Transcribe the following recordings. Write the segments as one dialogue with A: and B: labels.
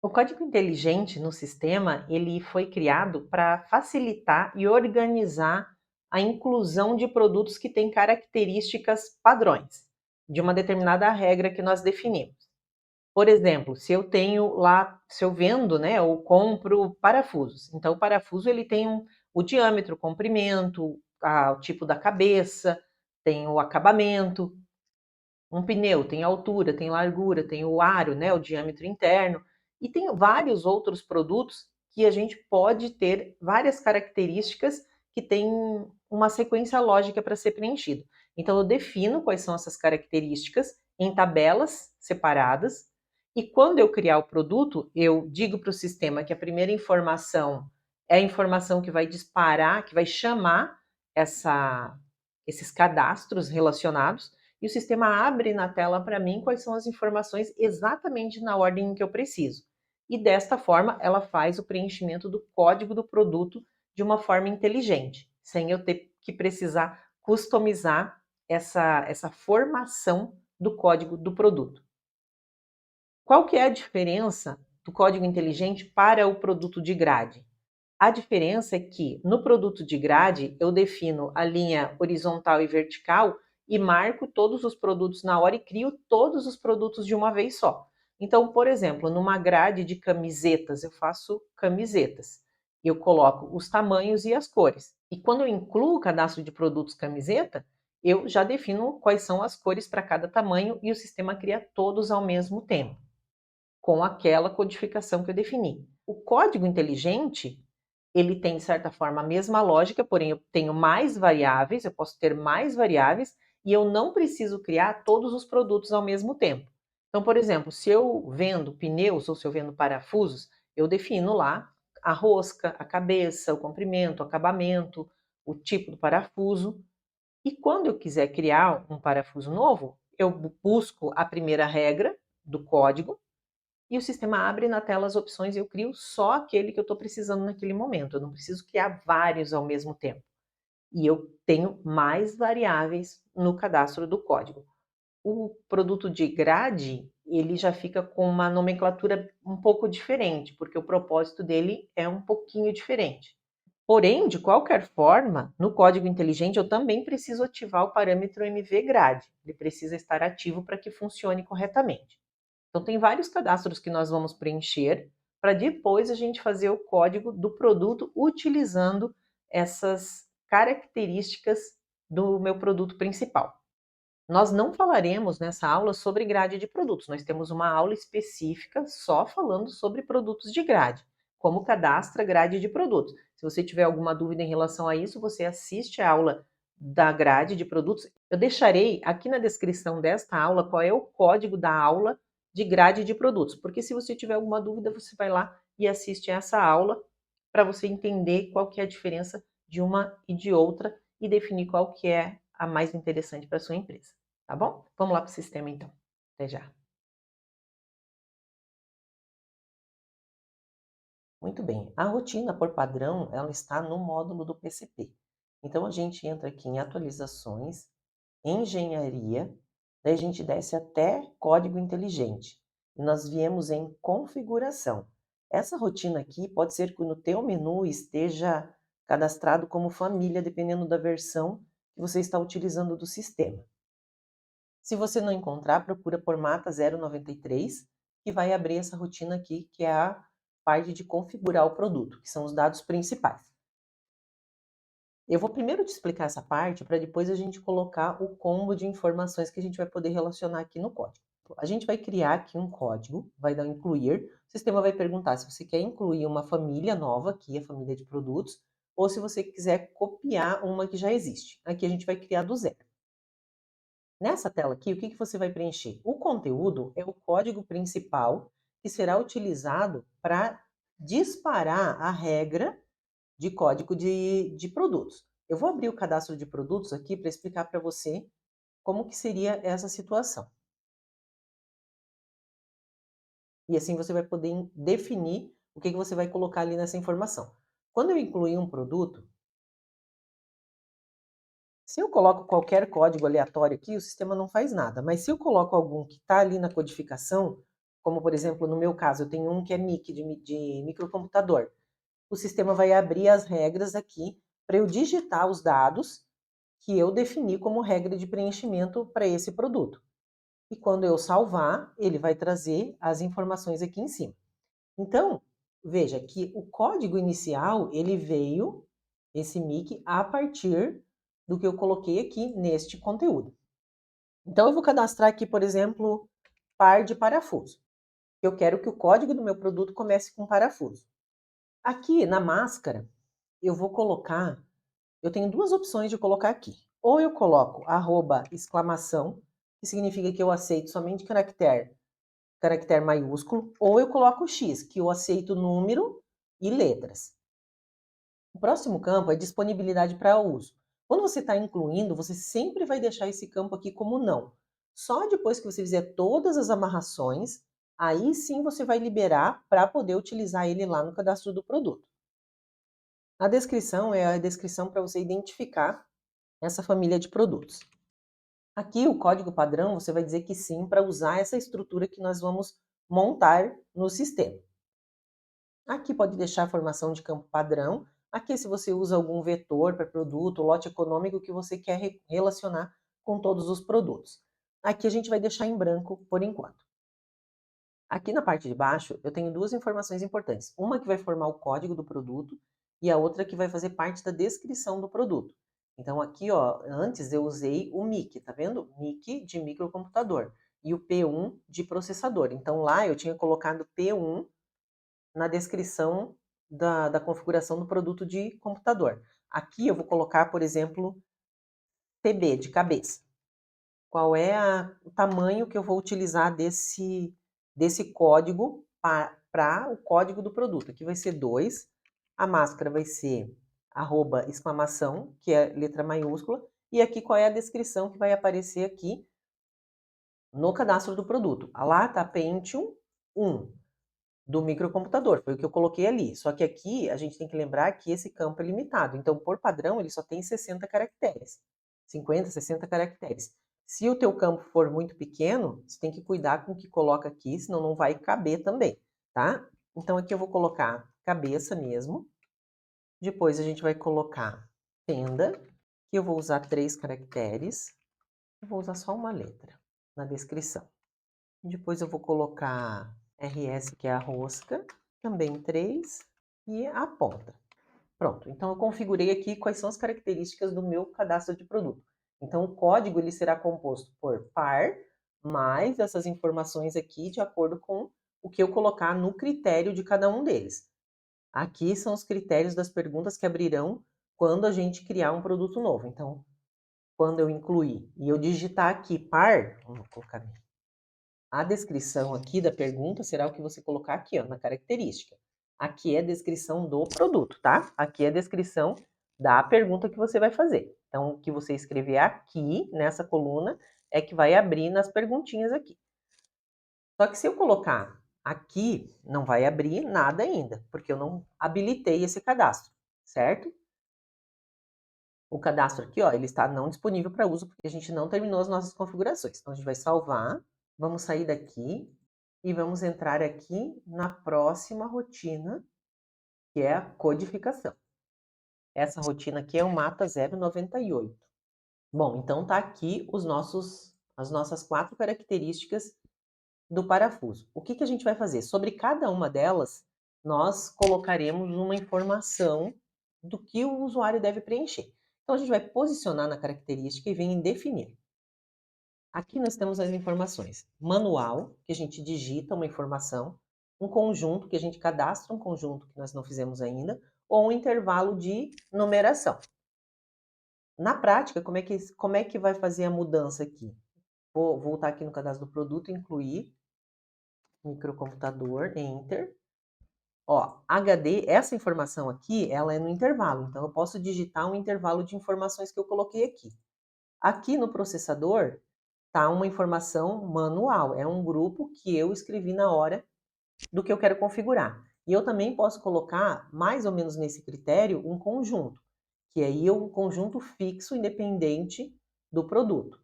A: O código inteligente no sistema, ele foi criado para facilitar e organizar a inclusão de produtos que têm características padrões, de uma determinada regra que nós definimos. Por exemplo, se eu vendo, né, ou compro parafusos. Então, o parafuso ele tem o diâmetro, o comprimento, o tipo da cabeça, tem o acabamento. Um pneu tem altura, tem largura, tem o aro, né, o diâmetro interno, e tem vários outros produtos que a gente pode ter várias características que têm uma sequência lógica para ser preenchido. Então, eu defino quais são essas características em tabelas separadas, e quando eu criar o produto, eu digo para o sistema que a primeira informação é a informação que vai disparar, que vai chamar esses cadastros relacionados, e o sistema abre na tela para mim quais são as informações exatamente na ordem em que eu preciso. E desta forma, ela faz o preenchimento do código do produto de uma forma inteligente, sem eu ter que precisar customizar essa formação do código do produto. Qual que é a diferença do código inteligente para o produto de grade? A diferença é que no produto de grade eu defino a linha horizontal e vertical e marco todos os produtos na hora e crio todos os produtos de uma vez só. Então, por exemplo, numa grade de camisetas, eu faço camisetas. Eu coloco os tamanhos e as cores. E quando eu incluo o cadastro de produtos camiseta, eu já defino quais são as cores para cada tamanho e o sistema cria todos ao mesmo tempo, com aquela codificação que eu defini. O código inteligente, ele tem, de certa forma, a mesma lógica, porém eu tenho mais variáveis, eu posso ter mais variáveis, e eu não preciso criar todos os produtos ao mesmo tempo. Então, por exemplo, se eu vendo pneus ou se eu vendo parafusos, eu defino lá a rosca, a cabeça, o comprimento, o acabamento, o tipo do parafuso. E quando eu quiser criar um parafuso novo, eu busco a primeira regra do código, e o sistema abre na tela as opções e eu crio só aquele que eu estou precisando naquele momento. Eu não preciso criar vários ao mesmo tempo. E eu tenho mais variáveis no cadastro do código. O produto de grade, ele já fica com uma nomenclatura um pouco diferente, porque o propósito dele é um pouquinho diferente. Porém, de qualquer forma, no código inteligente eu também preciso ativar o parâmetro mvgrade. Ele precisa estar ativo para que funcione corretamente. Então, tem vários cadastros que nós vamos preencher para depois a gente fazer o código do produto utilizando essas características do meu produto principal. Nós não falaremos nessa aula sobre grade de produtos, nós temos uma aula específica só falando sobre produtos de grade, como cadastra grade de produtos. Se você tiver alguma dúvida em relação a isso, você assiste a aula da grade de produtos. Eu deixarei aqui na descrição desta aula qual é o código da aula de grade de produtos, porque se você tiver alguma dúvida, você vai lá e assiste essa aula para você entender qual que é a diferença de uma e de outra e definir qual que é a mais interessante para a sua empresa. Tá bom? Vamos lá para o sistema então. Até já. Muito bem. A rotina por padrão, ela está no módulo do PCP. Então a gente entra aqui em atualizações, engenharia, daí a gente desce até código inteligente. E nós viemos em configuração. Essa rotina aqui pode ser que no teu menu esteja cadastrado como família, dependendo da versão que você está utilizando do sistema. Se você não encontrar, procura por Mata 093, que vai abrir essa rotina aqui, que é a parte de configurar o produto, que são os dados principais. Eu vou primeiro te explicar essa parte, para depois a gente colocar o combo de informações que a gente vai poder relacionar aqui no código. A gente vai criar aqui um código, vai dar incluir, o sistema vai perguntar se você quer incluir uma família nova, aqui a família de produtos, ou se você quiser copiar uma que já existe. Aqui a gente vai criar do zero. Nessa tela aqui, o que você vai preencher? O conteúdo é o código principal que será utilizado para disparar a regra de código de produtos. Eu vou abrir o cadastro de produtos aqui para explicar para você como que seria essa situação. E assim você vai poder definir o que você vai colocar ali nessa informação. Quando eu incluir um produto, se eu coloco qualquer código aleatório aqui, o sistema não faz nada. Mas se eu coloco algum que está ali na codificação, como por exemplo, no meu caso, eu tenho um que é MIC, de microcomputador. O sistema vai abrir as regras aqui para eu digitar os dados que eu defini como regra de preenchimento para esse produto. E quando eu salvar, ele vai trazer as informações aqui em cima. Então, veja que o código inicial, ele veio, esse MIC, a partir do que eu coloquei aqui neste conteúdo. Então, eu vou cadastrar aqui, por exemplo, par de parafuso. Eu quero que o código do meu produto comece com parafuso. Aqui na máscara, eu vou colocar, eu tenho duas opções de colocar aqui. Ou eu coloco !exclamação, que significa que eu aceito somente caractere maiúsculo, ou eu coloco X, que eu aceito número e letras. O próximo campo é disponibilidade para uso. Quando você está incluindo, você sempre vai deixar esse campo aqui como não. Só depois que você fizer todas as amarrações, aí sim você vai liberar para poder utilizar ele lá no cadastro do produto. A descrição é a descrição para você identificar essa família de produtos. Aqui o código padrão você vai dizer que sim para usar essa estrutura que nós vamos montar no sistema. Aqui pode deixar a formação de campo padrão. Aqui se você usa algum vetor para produto, lote econômico que você quer relacionar com todos os produtos. Aqui a gente vai deixar em branco por enquanto. Aqui na parte de baixo eu tenho duas informações importantes. Uma que vai formar o código do produto e a outra que vai fazer parte da descrição do produto. Então aqui, ó, antes eu usei o MIC, tá vendo? MIC de microcomputador e o P1 de processador. Então lá eu tinha colocado P1 na descrição da configuração do produto de computador. Aqui eu vou colocar, por exemplo, PB, de cabeça. Qual é o tamanho que eu vou utilizar desse código para o código do produto? Aqui vai ser 2, a máscara vai ser !exclamação, que é letra maiúscula, e aqui qual é a descrição que vai aparecer aqui no cadastro do produto. Lá está Pentium 1 do microcomputador, foi o que eu coloquei ali. Só que aqui a gente tem que lembrar que esse campo é limitado. Então, por padrão, ele só tem 60 caracteres. 50, 60 caracteres. Se o teu campo for muito pequeno, você tem que cuidar com o que coloca aqui, senão não vai caber também, tá? Então, aqui eu vou colocar cabeça mesmo. Depois a gente vai colocar fenda, que eu vou usar 3 caracteres. Eu vou usar só uma letra na descrição. Depois eu vou colocar RS, que é a rosca, também 3, e a ponta. Pronto, então eu configurei aqui quais são as características do meu cadastro de produto. Então o código ele será composto por par, mais essas informações aqui de acordo com o que eu colocar no critério de cada um deles. Aqui são os critérios das perguntas que abrirão quando a gente criar um produto novo. Então, quando eu incluir e eu digitar aqui par, vamos colocar a descrição aqui da pergunta será o que você colocar aqui, ó, na característica. Aqui é a descrição do produto, tá? Aqui é a descrição da pergunta que você vai fazer. Então, o que você escrever aqui, nessa coluna, é que vai abrir nas perguntinhas aqui. Só que se eu colocar aqui, não vai abrir nada ainda, porque eu não habilitei esse cadastro, certo? O cadastro aqui, ó, ele está não disponível para uso, porque a gente não terminou as nossas configurações. Então, a gente vai salvar, vamos sair daqui, e vamos entrar aqui na próxima rotina, que é a codificação. Essa rotina aqui é o Mata 098. Bom, então tá aqui as nossas 4 características do parafuso. O que a gente vai fazer? Sobre cada uma delas, nós colocaremos uma informação do que o usuário deve preencher. Então a gente vai posicionar na característica e vem em definir. Aqui nós temos as informações. Manual, que a gente digita uma informação. Um conjunto, que a gente cadastra um conjunto que nós não fizemos ainda. Ou um intervalo de numeração. Na prática, como é que vai fazer a mudança aqui? Vou voltar aqui no cadastro do produto, incluir microcomputador, Enter. Ó, HD, essa informação aqui, ela é no intervalo. Então, eu posso digitar um intervalo de informações que eu coloquei aqui. Aqui no processador, tá uma informação manual, é um grupo que eu escrevi na hora do que eu quero configurar. E eu também posso colocar, mais ou menos nesse critério, um conjunto, que aí é um conjunto fixo, independente do produto.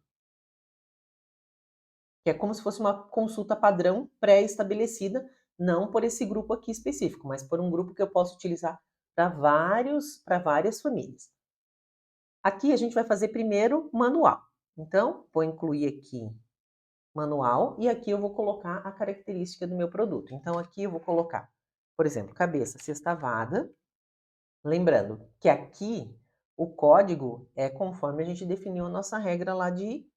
A: que é como se fosse uma consulta padrão pré-estabelecida, não por esse grupo aqui específico, mas por um grupo que eu posso utilizar para várias famílias. Aqui a gente vai fazer primeiro manual. Então, vou incluir aqui manual e aqui eu vou colocar a característica do meu produto. Então, aqui eu vou colocar, por exemplo, cabeça sextavada. Lembrando que aqui o código é conforme a gente definiu a nossa regra lá de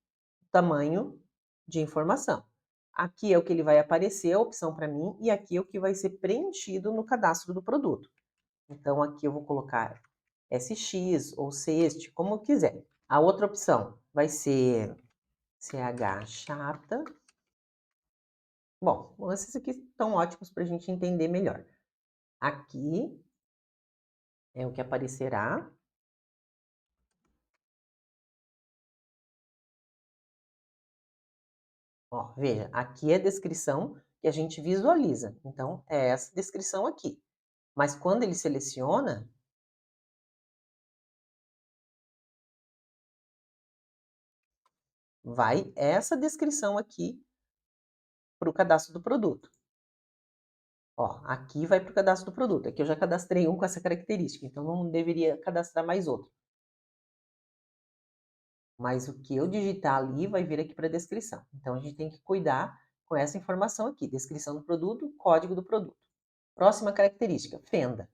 A: tamanho de informação. Aqui é o que ele vai aparecer, a opção para mim, e aqui é o que vai ser preenchido no cadastro do produto. Então, aqui eu vou colocar SX ou CEST, como eu quiser. A outra opção vai ser CH chata. Bom, esses aqui estão ótimos para a gente entender melhor. Aqui é o que aparecerá. Ó, veja, aqui é a descrição que a gente visualiza. Então, é essa descrição aqui. Mas quando ele seleciona, vai essa descrição aqui para o cadastro do produto. Ó, aqui vai para o cadastro do produto. Aqui eu já cadastrei um com essa característica, então não deveria cadastrar mais outro. Mas o que eu digitar ali vai vir aqui para a descrição. Então a gente tem que cuidar com essa informação aqui: descrição do produto, código do produto. Próxima característica: fenda.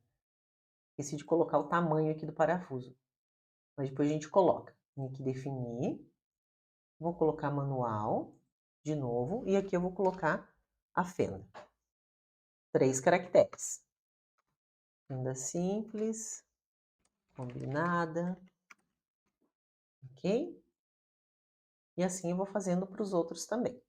A: Esqueci de colocar o tamanho aqui do parafuso, mas depois a gente coloca. Tem que definir. Vou colocar manual de novo e aqui eu vou colocar a fenda. 3 caracteres. Fenda simples, combinada, ok? E assim eu vou fazendo para os outros também.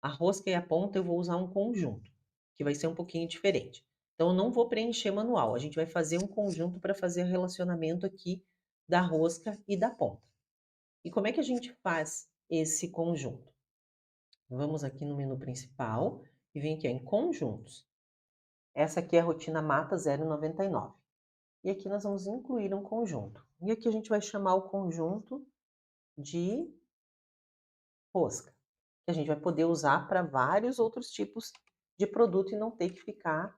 A: A rosca e a ponta eu vou usar um conjunto, que vai ser um pouquinho diferente. Então eu não vou preencher manual, a gente vai fazer um conjunto para fazer o relacionamento aqui da rosca e da ponta. E como é que a gente faz esse conjunto? Vamos aqui no menu principal e vem aqui ó, em conjuntos. Essa aqui é a rotina Mata 099. E aqui nós vamos incluir um conjunto. E aqui a gente vai chamar o conjunto de rosca, que a gente vai poder usar para vários outros tipos de produto e não ter que ficar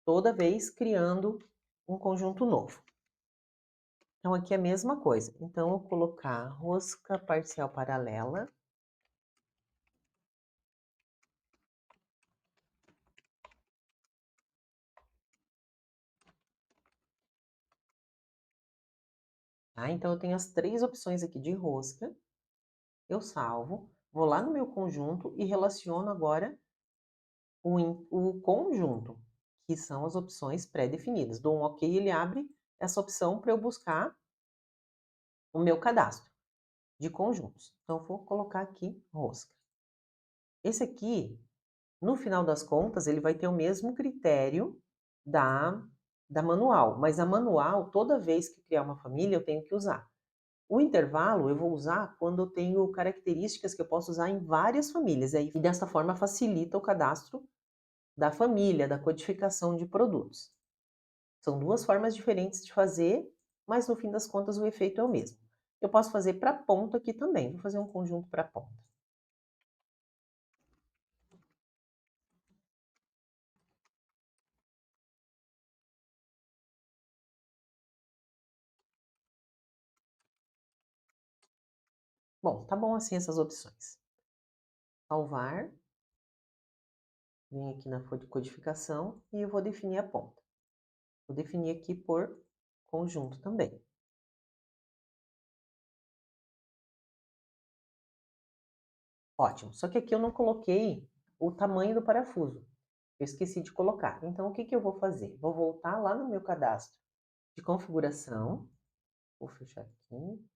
A: toda vez criando um conjunto novo. Então aqui é a mesma coisa. Então eu vou colocar rosca parcial paralela. Tá? Então eu tenho as 3 opções aqui de rosca. Eu salvo, vou lá no meu conjunto e relaciono agora o conjunto, que são as opções pré-definidas. Dou um OK, ele abre essa opção para eu buscar o meu cadastro de conjuntos. Então, vou colocar aqui rosca. Esse aqui, no final das contas, ele vai ter o mesmo critério da manual, mas a manual, toda vez que criar uma família, eu tenho que usar. O intervalo eu vou usar quando eu tenho características que eu posso usar em várias famílias, e dessa forma facilita o cadastro da família, da codificação de produtos. São 2 formas diferentes de fazer, mas no fim das contas o efeito é o mesmo. Eu posso fazer para ponta aqui também, vou fazer um conjunto para ponta. Bom, tá bom assim essas opções. Salvar, vem aqui na codificação e eu vou definir a ponta. Vou definir aqui por conjunto também. Ótimo, só que aqui eu não coloquei o tamanho do parafuso. Eu esqueci de colocar. Então, o que eu vou fazer? Vou voltar lá no meu cadastro de configuração. Vou fechar aqui.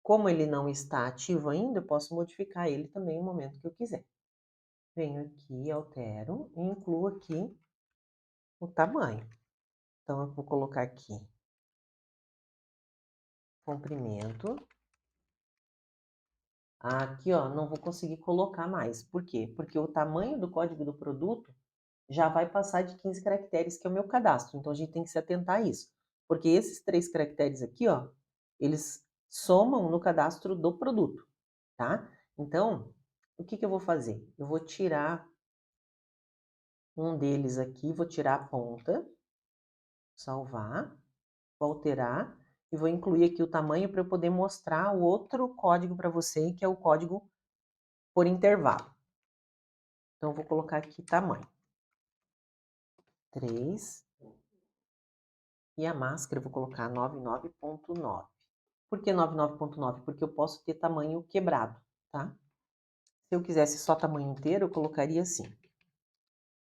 A: Como ele não está ativo ainda, eu posso modificar ele também no momento que eu quiser. Venho aqui, altero e incluo aqui o tamanho. Então, eu vou colocar aqui comprimento. Aqui, ó, não vou conseguir colocar mais. Por quê? Porque o tamanho do código do produto já vai passar de 15 caracteres, que é o meu cadastro. Então, a gente tem que se atentar a isso. Porque esses 3 caracteres aqui, ó, eles somam no cadastro do produto, tá? Então, o que eu vou fazer? Eu vou tirar um deles aqui, vou tirar a ponta, salvar, vou alterar e vou incluir aqui o tamanho para eu poder mostrar o outro código para você, que é o código por intervalo. Então, eu vou colocar aqui tamanho 3 e a máscara eu vou colocar 99.9. Por que 99.9? Porque eu posso ter tamanho quebrado, tá? Se eu quisesse só tamanho inteiro, eu colocaria assim.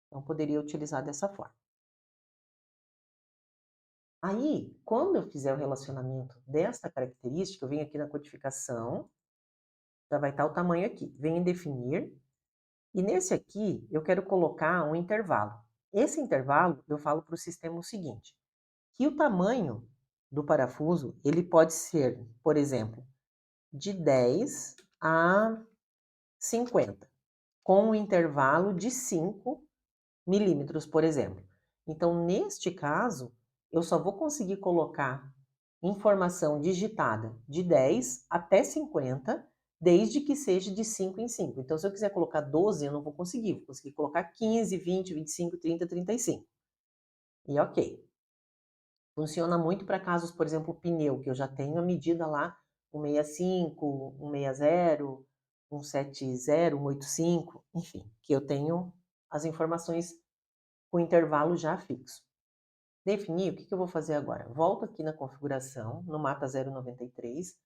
A: Então, poderia utilizar dessa forma. Aí, quando eu fizer o relacionamento desta característica, eu venho aqui na codificação, já vai estar o tamanho aqui. Venho em definir, e nesse aqui eu quero colocar um intervalo. Esse intervalo, eu falo para o sistema o seguinte, que o tamanho do parafuso, ele pode ser, por exemplo, de 10 a 50, com um intervalo de 5 milímetros, por exemplo. Então, neste caso, eu só vou conseguir colocar informação digitada de 10 até 50, desde que seja de 5 em 5. Então, se eu quiser colocar 12, eu não vou conseguir colocar 15, 20, 25, 30, 35. E ok. Funciona muito para casos, por exemplo, pneu, que eu já tenho a medida lá, 165, 160, 170, 185, enfim, que eu tenho as informações com intervalo já fixo. Definir, o que eu vou fazer agora? Volto aqui na configuração, no Mata 093,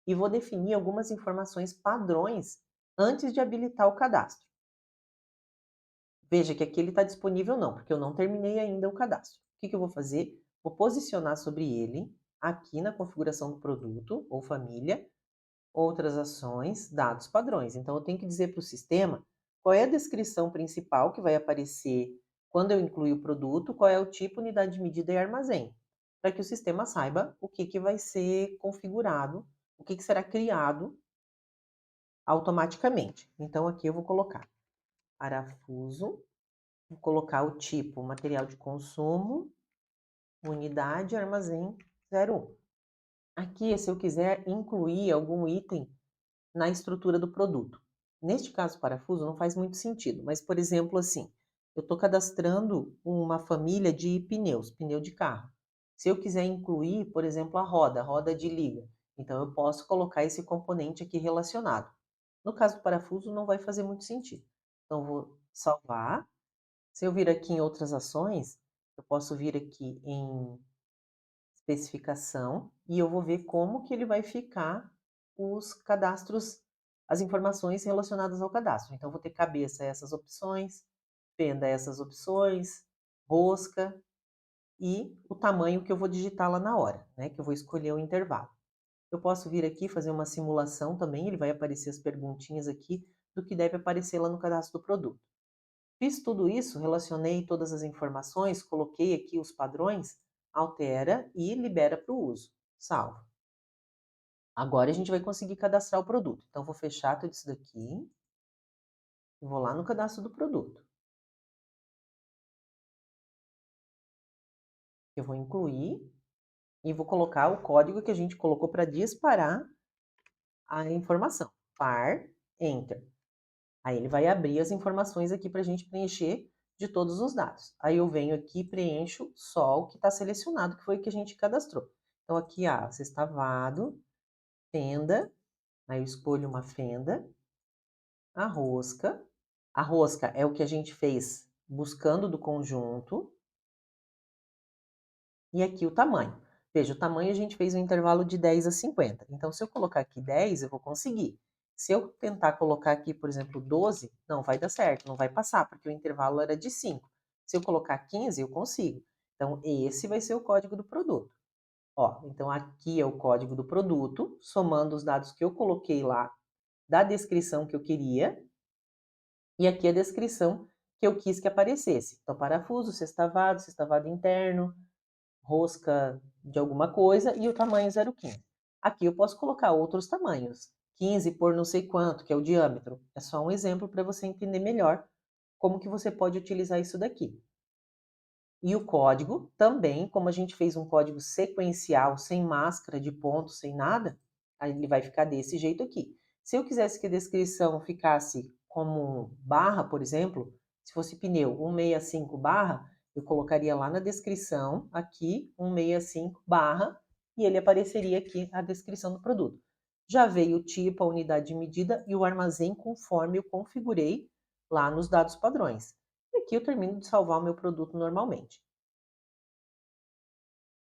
A: e vou definir algumas informações padrões antes de habilitar o cadastro. Veja que aqui ele está disponível não, porque eu não terminei ainda o cadastro. O que eu vou fazer? Vou posicionar sobre ele, aqui na configuração do produto ou família, outras ações, dados padrões. Então, eu tenho que dizer para o sistema qual é a descrição principal que vai aparecer quando eu incluir o produto, qual é o tipo, unidade de medida e armazém, para que o sistema saiba o que vai ser configurado, o que será criado automaticamente. Então, aqui eu vou colocar parafuso, vou colocar o tipo material de consumo, unidade, armazém 01. Aqui, se eu quiser incluir algum item na estrutura do produto. Neste caso, parafuso não faz muito sentido, mas, por exemplo, assim, eu estou cadastrando uma família de pneus, pneu de carro. Se eu quiser incluir, por exemplo, a roda de liga, então eu posso colocar esse componente aqui relacionado. No caso do parafuso, não vai fazer muito sentido. Então, vou salvar. Se eu vir aqui em outras ações, eu posso vir aqui em especificação e eu vou ver como que ele vai ficar os cadastros, as informações relacionadas ao cadastro. Então, vou ter cabeça essas opções, fenda essas opções, rosca e o tamanho que eu vou digitar lá na hora, né? Que eu vou escolher o intervalo. Eu posso vir aqui fazer uma simulação também, ele vai aparecer as perguntinhas aqui do que deve aparecer lá no cadastro do produto. Fiz tudo isso, relacionei todas as informações, coloquei aqui os padrões, altera e libera para o uso. Salvo. Agora a gente vai conseguir cadastrar o produto. Então, vou fechar tudo isso daqui. Vou lá no cadastro do produto. Eu vou incluir e vou colocar o código que a gente colocou para disparar a informação. Par, Enter. Aí ele vai abrir as informações aqui para a gente preencher de todos os dados. Aí eu venho aqui e preencho só o que está selecionado, que foi o que a gente cadastrou. Então aqui, sextavado, fenda, aí eu escolho uma fenda, a rosca. A rosca é o que a gente fez buscando do conjunto. E aqui o tamanho. Veja, o tamanho a gente fez um intervalo de 10 a 50. Então, se eu colocar aqui 10, eu vou conseguir. Se eu tentar colocar aqui, por exemplo, 12, não vai dar certo, não vai passar, porque o intervalo era de 5. Se eu colocar 15, eu consigo. Então, esse vai ser o código do produto. Ó, então, aqui é o código do produto, somando os dados que eu coloquei lá da descrição que eu queria. E aqui a descrição que eu quis que aparecesse. Então, parafuso, sextavado interno, rosca de alguma coisa e o tamanho 0,15. Aqui eu posso colocar outros tamanhos. 15 por não sei quanto, que é o diâmetro. É só um exemplo para você entender melhor como que você pode utilizar isso daqui. E o código também, como a gente fez um código sequencial, sem máscara de pontos, sem nada, Aí ele vai ficar desse jeito aqui. Se eu quisesse que a descrição ficasse como barra, por exemplo, se fosse pneu 165 barra, eu colocaria lá na descrição, aqui, 165 barra, e ele apareceria aqui a descrição do produto. Já veio o tipo, a unidade de medida e o armazém conforme eu configurei lá nos dados padrões. E aqui eu termino de salvar o meu produto normalmente.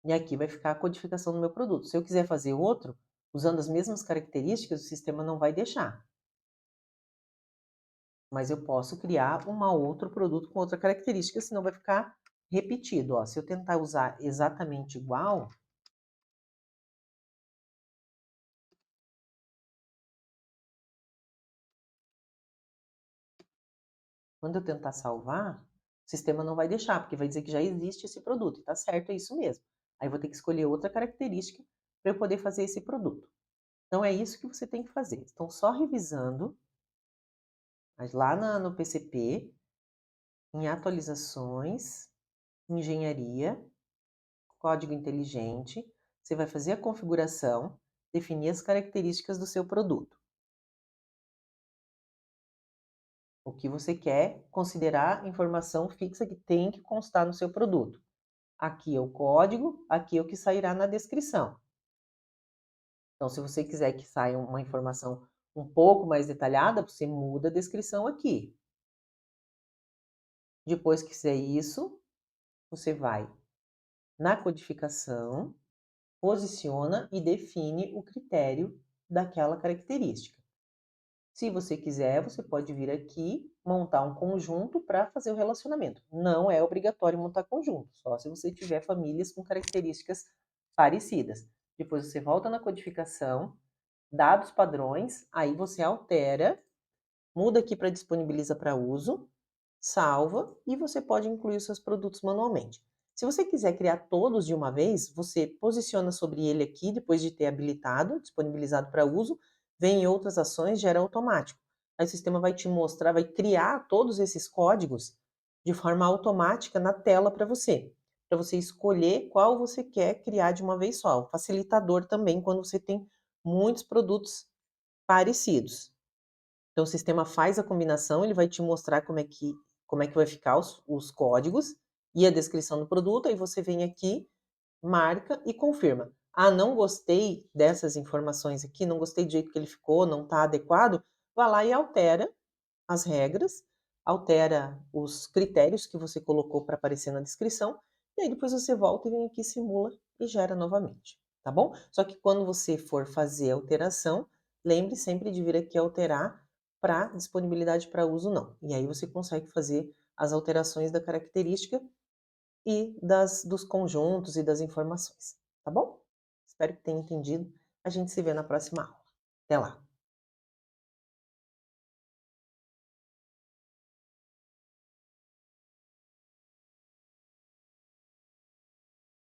A: E aqui vai ficar a codificação do meu produto. Se eu quiser fazer outro, usando as mesmas características, o sistema não vai deixar. Mas eu posso criar um outro produto com outra característica, senão vai ficar repetido. Ó. Se eu tentar usar exatamente igual, quando eu tentar salvar, o sistema não vai deixar, porque vai dizer que já existe esse produto. E tá certo, é isso mesmo. Aí eu vou ter que escolher outra característica para eu poder fazer esse produto. Então é isso que você tem que fazer. Então, só revisando, mas lá no PCP, em atualizações, engenharia, código inteligente, você vai fazer a configuração, definir as características do seu produto. O que você quer considerar informação fixa que tem que constar no seu produto. Aqui é o código, aqui é o que sairá na descrição. Então, se você quiser que saia uma informação um pouco mais detalhada, você muda a descrição aqui. Depois que fizer isso, você vai na codificação, posiciona e define o critério daquela característica. Se você quiser, você pode vir aqui montar um conjunto para fazer o relacionamento. Não é obrigatório montar conjunto, só se você tiver famílias com características parecidas. Depois você volta na codificação, dados padrões, aí você altera, muda aqui para disponibiliza para uso, salva e você pode incluir os seus produtos manualmente. Se você quiser criar todos de uma vez, você posiciona sobre ele aqui, depois de ter habilitado, disponibilizado para uso, vem em outras ações, gera automático. Aí o sistema vai te mostrar, vai criar todos esses códigos de forma automática na tela para você escolher qual você quer criar de uma vez só. Um facilitador também quando você tem muitos produtos parecidos. Então o sistema faz a combinação, ele vai te mostrar como é que vai ficar os códigos e a descrição do produto, aí você vem aqui, marca e confirma. Ah, não gostei dessas informações aqui, não gostei do jeito que ele ficou, não está adequado, vá lá e altera as regras, altera os critérios que você colocou para aparecer na descrição, e aí depois você volta e vem aqui, simula e gera novamente, tá bom? Só que quando você for fazer a alteração, lembre sempre de vir aqui alterar para disponibilidade para uso não. E aí você consegue fazer as alterações da característica e dos conjuntos e das informações, tá bom? Espero que tenha entendido. A gente se vê na próxima aula. Até lá!